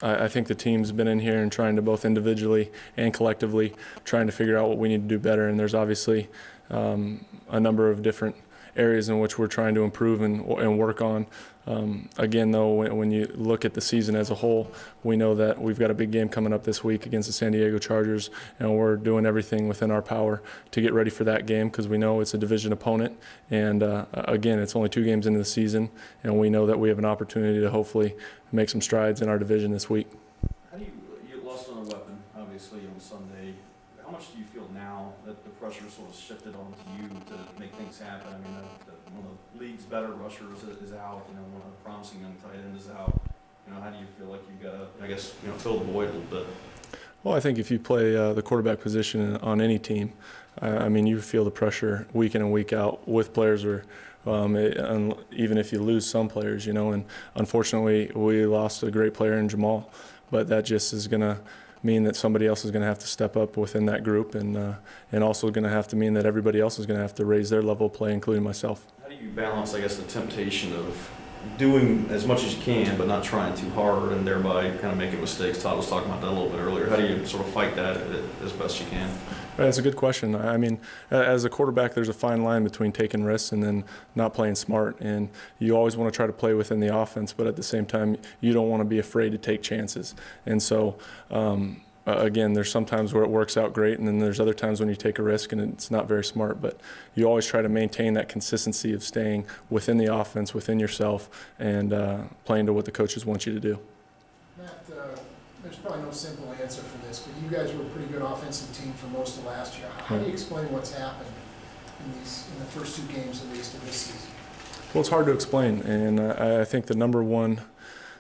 I think the team's been in here and trying to both individually and collectively trying to figure out what we need to do better. And there's obviously a number of different areas in which we're trying to improve and work on. Again, though, when you look at the season as a whole, we know that we've got a big game coming up this week against the San Diego Chargers, and we're doing everything within our power to get ready for that game because we know it's a division opponent. And again, it's only 2 games into the season, and we know that we have an opportunity to hopefully make some strides in our division this week. How do you lost on a weapon, obviously, on Sunday. How much do you feel now that the pressure sort of shifted onto you to make things happen? I mean, one of the league's better rushers is out. One of the promising young tight end is out. How do you feel like you've got to, I guess, fill the void a little bit? Well, I think if you play the quarterback position on any team, I mean, you feel the pressure week in and week out with players, or even if you lose some players, And unfortunately, we lost a great player in Jamal, but that just is going to mean that somebody else is going to have to step up within that group, and also going to have to mean that everybody else is going to have to raise their level of play, including myself. How do you balance, I guess, the temptation of doing as much as you can but not trying too hard and thereby kind of making mistakes? Todd was talking about that a little bit earlier. How do you sort of fight that as best you can? That's a good question. I mean, as a quarterback, there's a fine line between taking risks and then not playing smart. And you always want to try to play within the offense, but at the same time, you don't want to be afraid to take chances. And so, again, there's some times where it works out great, and then there's other times when you take a risk and it's not very smart. But you always try to maintain that consistency of staying within the offense, within yourself, and playing to what the coaches want you to do. Matt, there's probably no simple answer for this, but you guys were a pretty good offensive team for most of last year. How do you explain what's happened in the first 2 games, at least, of this season? Well, it's hard to explain, and I think the number one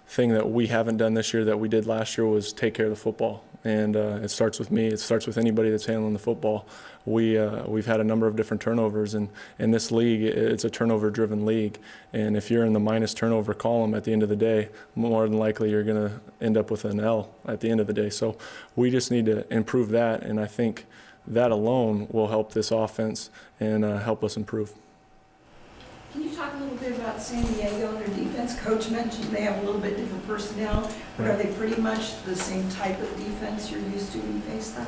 thing that we haven't done this year that we did last year was take care of the football. And it starts with me. It starts with anybody that's handling the football. We've had a number of different turnovers, and in this league, it's a turnover-driven league. And if you're in the minus turnover column at the end of the day, more than likely you're going to end up with an L at the end of the day. So we just need to improve that, and I think that alone will help this offense and help us improve. Can you talk a little bit about San Diego and their defense? Coach mentioned they have a little bit different personnel, but are they pretty much the same type of defense you're used to when you face them?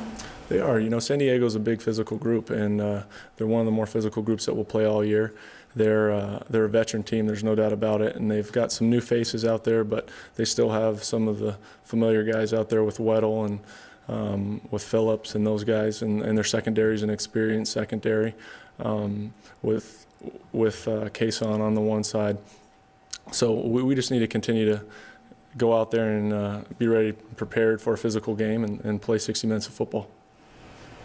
They are. San Diego's a big physical group, and they're one of the more physical groups that will play all year. They're a veteran team, there's no doubt about it, and they've got some new faces out there, but they still have some of the familiar guys out there with Weddle and with Phillips and those guys, and their secondary is an experienced secondary with Cassel on the one side. So we just need to continue to go out there and be ready, prepared for a physical game and play 60 minutes of football.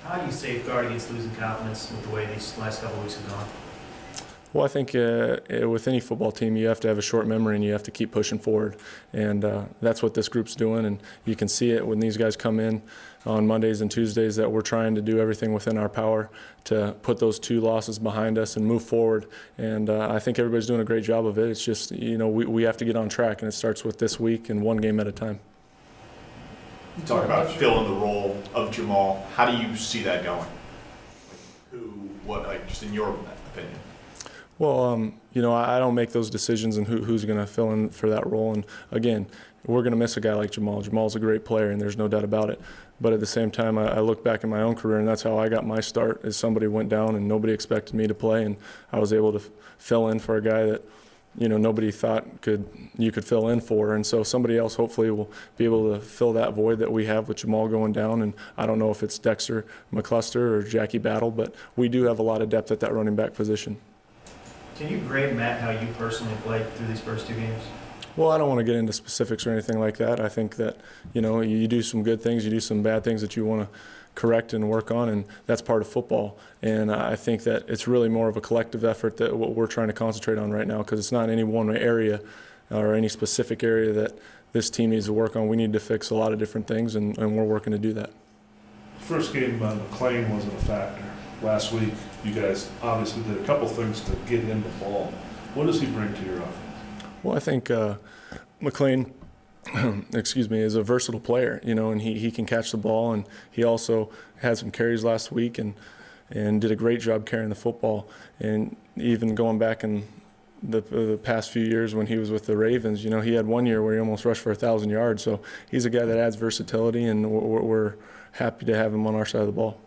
How do you safeguard against losing confidence with the way these last couple of weeks have gone? Well, I think with any football team, you have to have a short memory and you have to keep pushing forward. And that's what this group's doing. And you can see it when these guys come in on Mondays and Tuesdays that we're trying to do everything within our power to put those 2 losses behind us and move forward. And I think everybody's doing a great job of it. It's just, we have to get on track, and it starts with this week and 1 game at a time. You talk about filling the role of Jamal. How do you see that going? Just in your opinion? Well, I don't make those decisions and who's going to fill in for that role. And again, we're going to miss a guy like Jamal. Jamal's a great player, and there's no doubt about it. But at the same time, I look back in my own career, and that's how I got my start. Is somebody went down and nobody expected me to play, and I was able to fill in for a guy that nobody thought you could fill in for. And so somebody else hopefully will be able to fill that void that we have with Jamal going down. And I don't know if it's Dexter McCluster or Jackie Battle, but we do have a lot of depth at that running back position. Can you grade, Matt, how you personally played through these first 2 games? Well, I don't want to get into specifics or anything like that. I think that, you do some good things, you do some bad things that you want to correct and work on, and that's part of football. And I think that it's really more of a collective effort that what we're trying to concentrate on right now, because it's not any one area or any specific area that this team needs to work on. We need to fix a lot of different things, and we're working to do that. First game, McLean wasn't a factor. Last week, you guys obviously did a couple things to get him the ball. What does he bring to your offense? Well, I think McLean is a versatile player, and he can catch the ball, and he also had some carries last week and did a great job carrying the football. And even going back and the past few years when he was with the Ravens. You know, he had one year where he almost rushed for 1,000 yards. So he's a guy that adds versatility, and we're happy to have him on our side of the ball.